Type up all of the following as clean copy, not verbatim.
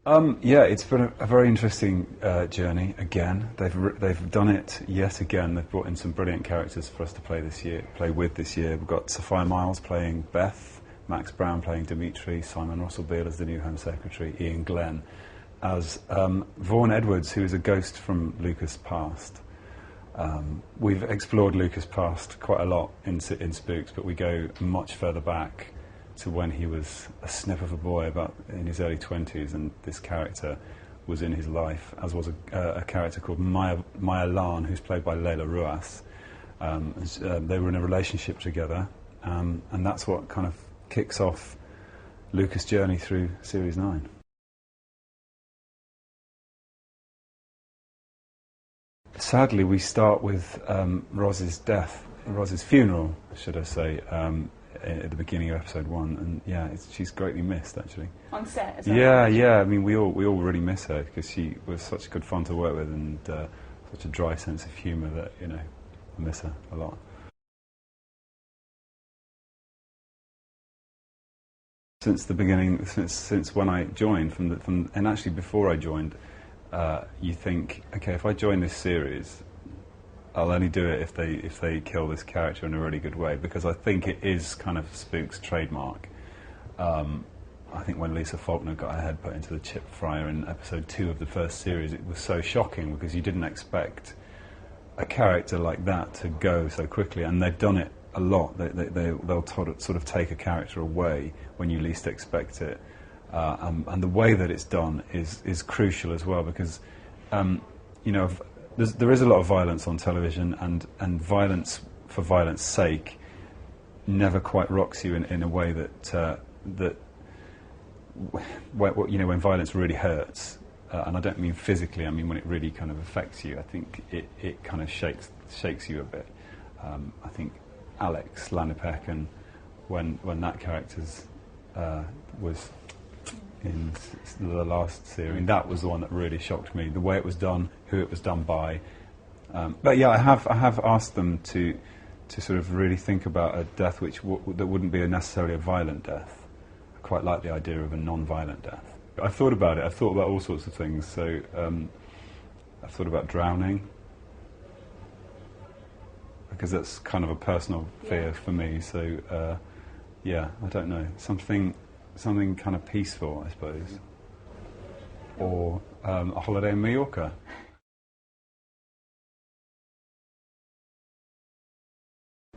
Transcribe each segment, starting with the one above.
Yeah, it's been a very interesting journey. Again, they've done it yet again. They've brought in some brilliant characters for us to play with this year. We've got Sophia Miles playing Beth, Max Brown playing Dimitri, Simon Russell Beale as the new Home Secretary, Ian Glenn as Vaughan Edwards, who is a ghost from Lucas' past. We've explored Lucas' past quite a lot in Spooks, but we go much further back to when he was a snip of a boy, about in his early 20s, and this character was in his life, as was a character called Maya Lan, who's played by Leila Ruas. They were in a relationship together, and that's what kind of kicks off Lucas' journey through Series 9. Sadly, we start with Roz's death, Roz's funeral, should I say, at the beginning of episode 1, and yeah, she's greatly missed actually. On set as well? Yeah. I mean, we all really miss her because she was such good fun to work with, and such a dry sense of humour that I miss her a lot. Since the beginning, since when I joined, and actually before I joined, you think, okay, if I join this series, I'll only do it if they kill this character in a really good way, because I think it is kind of Spooks' trademark. I think when Lisa Faulkner got her head put into the chip fryer in episode 2 of the first series, it was so shocking because you didn't expect a character like that to go so quickly, and they've done it a lot. They'll sort of take a character away when you least expect it, and the way that it's done is crucial as well, because there is a lot of violence on television, and violence for violence sake never quite rocks you in a way that when violence really hurts, and I don't mean physically, I mean when it really kind of affects you. I think it kind of shakes you a bit. I think Alex Lanipek, when that character's was in the last series, I mean, that was the one that really shocked me. The way it was done, who it was done by. But yeah, I have asked them to sort of really think about a death that wouldn't be necessarily a violent death. I quite like the idea of a non-violent death. I've thought about it. I've thought about all sorts of things. So I've thought about drowning, because that's kind of a personal fear for me. So yeah, I don't know, something kind of peaceful, I suppose, or a holiday in Mallorca.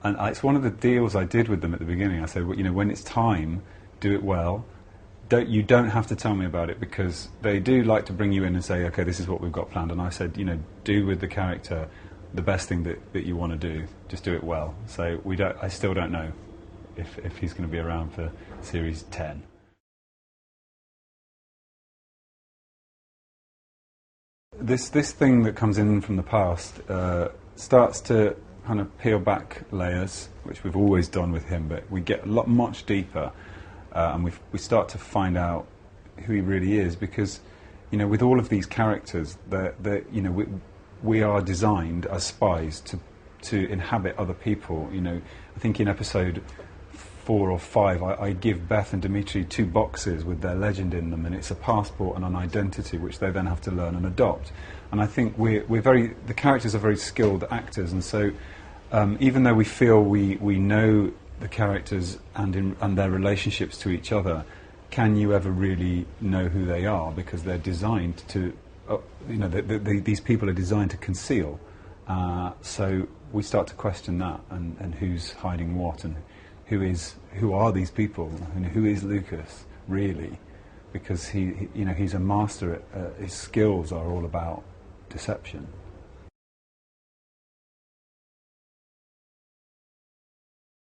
And it's one of the deals I did with them at the beginning. I said, well, when it's time, do it well. You don't have to tell me about it, because they do like to bring you in and say, okay, this is what we've got planned. And I said, do with the character the best thing that you want to do. Just do it well. So I still don't know if he's going to be around for Series 10. This thing that comes in from the past starts to kind of peel back layers, which we've always done with him, but we get much deeper, and we start to find out who he really is, because with all of these characters, we are designed as spies to inhabit other people. I think in episode 4 or 5, I give Beth and Dimitri 2 boxes with their legend in them, and it's a passport and an identity which they then have to learn and adopt. And I think the characters are very skilled actors, and so even though we feel we know the characters and their relationships to each other, can you ever really know who they are? Because they're designed to, these people are designed to conceal. So we start to question that, and who's hiding what, and who are these people, and who is Lucas really? Because he's a master at his skills are all about deception.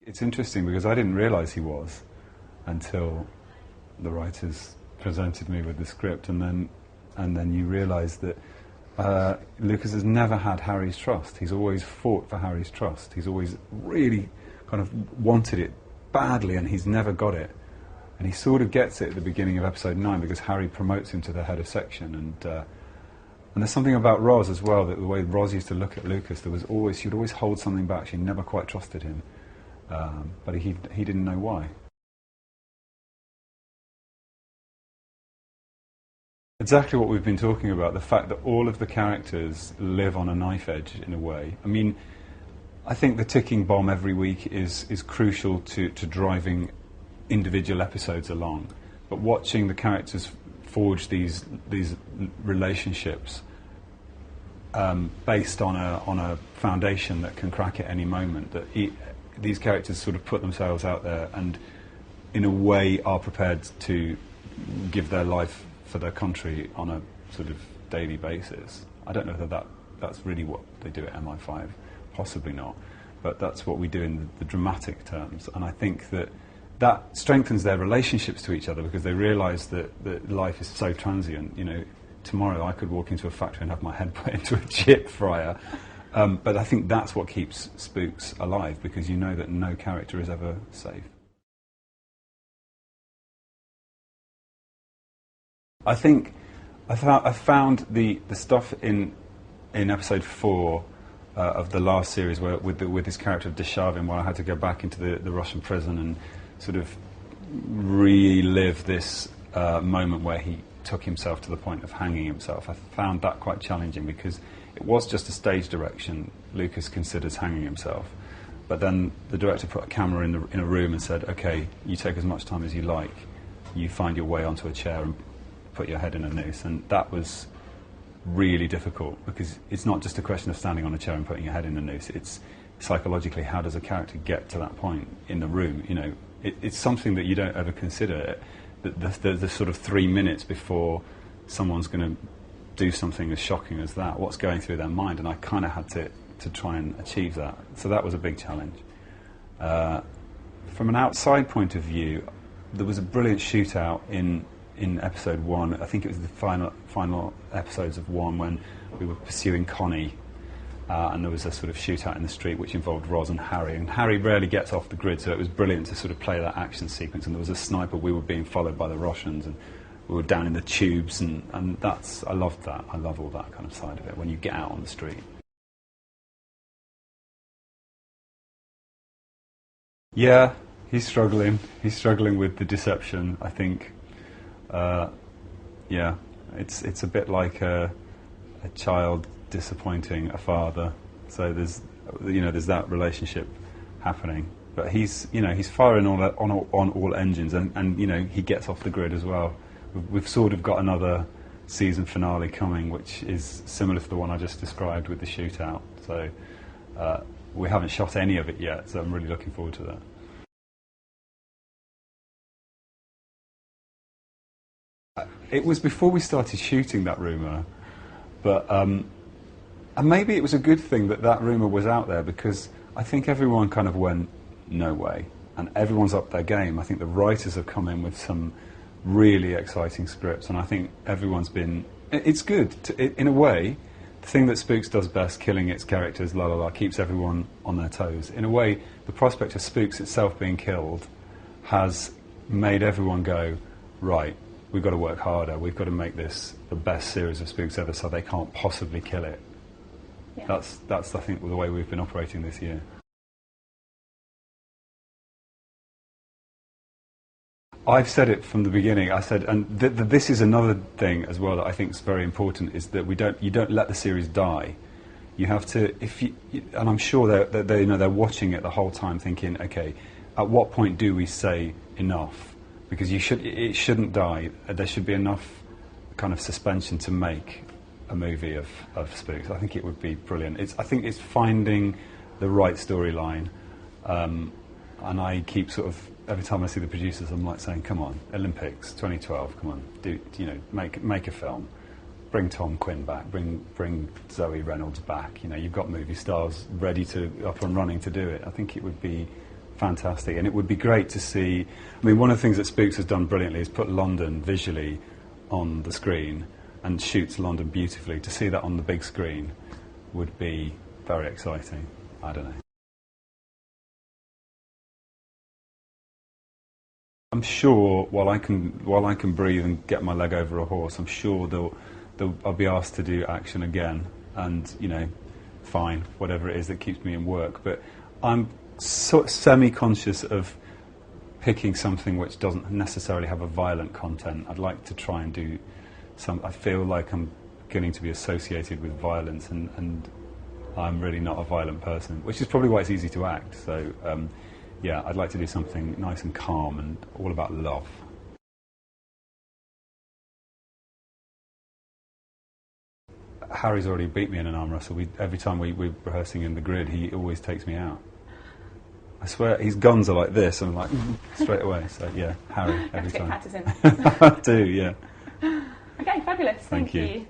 It's interesting because I didn't realise he was until the writers presented me with the script, and then you realise that Lucas has never had Harry's trust. He's always fought for Harry's trust. He's always really kind of wanted it badly, and he's never got it. And he sort of gets it at the beginning of episode 9 because Harry promotes him to the head of section. And there's something about Roz as well, that the way Roz used to look at Lucas, she would always hold something back. She never quite trusted him, but he didn't know why. Exactly what we've been talking about, the fact that all of the characters live on a knife edge in a way. I mean, I think the ticking bomb every week is crucial to driving individual episodes along. But watching the characters forge these relationships based on a foundation that can crack at any moment, that these characters sort of put themselves out there and in a way are prepared to give their life for their country on a sort of daily basis. I don't know whether that's really what they do at MI5, possibly not, but that's what we do in the dramatic terms, and I think that strengthens their relationships to each other because they realise that life is so transient. You know, tomorrow I could walk into a factory and have my head put into a chip fryer, but I think that's what keeps Spooks alive, because you know that no character is ever safe. I think I found the stuff in episode 4 of the last series with his character of Deshavin, where I had to go back into the Russian prison and sort of relive this moment where he took himself to the point of hanging himself. I found that quite challenging because it was just a stage direction. Lucas considers hanging himself, but then the director put a camera in a room and said, "Okay, you take as much time as you like. You find your way onto a chair and put your head in a noose," and that was really difficult because it's not just a question of standing on a chair and putting your head in a noose. It's psychologically, how does a character get to that point in the room? You know, it's something that you don't ever consider. The sort of 3 minutes before someone's going to do something as shocking as that, what's going through their mind? And I kind of had to try and achieve that. So that was a big challenge. From an outside point of view, there was a brilliant shootout in episode 1. I think it was the final episodes of 1 when we were pursuing Connie, and there was a sort of shootout in the street which involved Roz and Harry rarely gets off the grid, so it was brilliant to sort of play that action sequence. And there was a sniper, we were being followed by the Russians, and we were down in the tubes, and I loved that. I love all that kind of side of it when you get out on the street. Yeah, he's struggling with the deception, I think. Yeah, it's a bit like a child disappointing a father. So there's that relationship happening. But he's firing on all engines, and he gets off the grid as well. We've sort of got another season finale coming, which is similar to the one I just described with the shootout. So we haven't shot any of it yet, so I'm really looking forward to that. It was before we started shooting that rumour, but and maybe it was a good thing that rumour was out there, because I think everyone kind of went, no way, and everyone's upped their game. I think the writers have come in with some really exciting scripts, and I think everyone's been... It's good, in a way. The thing that Spooks does best, killing its characters, keeps everyone on their toes. In a way, the prospect of Spooks itself being killed has made everyone go, right, we've got to work harder, we've got to make this the best series of Spooks ever, so they can't possibly kill it. Yeah. That's I think, the way we've been operating this year. I've said it from the beginning. I said, and this is another thing as well that I think is very important, is that you don't let the series die. You have to, and I'm sure they're watching it the whole time, thinking, okay, at what point do we say enough? Because it shouldn't die. There should be enough kind of suspension to make a movie of Spooks. I think it would be brilliant. I think it's finding the right storyline, and I keep sort of, every time I see the producers, I'm like saying, come on, Olympics 2012, come on, make a film, bring Tom Quinn back, bring Zoe Reynolds back. You've got movie stars ready up and running to do it. I think it would be fantastic, and it would be great to see. I mean, one of the things that Spooks has done brilliantly is put London visually on the screen and shoots London beautifully. To see that on the big screen would be very exciting. I don't know. I'm sure while I can breathe and get my leg over a horse, I'm sure I'll be asked to do action again, and fine, whatever it is that keeps me in work. But I'm semi-conscious of picking something which doesn't necessarily have a violent content. I'd like to try and do I feel like I'm getting to be associated with violence, and I'm really not a violent person, which is probably why it's easy to act. So, yeah, I'd like to do something nice and calm and all about love. Harry's already beat me in an arm wrestle. Every time we're rehearsing in the grid, he always takes me out. I swear, his guns are like this, and I'm like, straight away. So, yeah, Harry, every time. You have to get practice in. I do, yeah. Okay, fabulous. Thank you.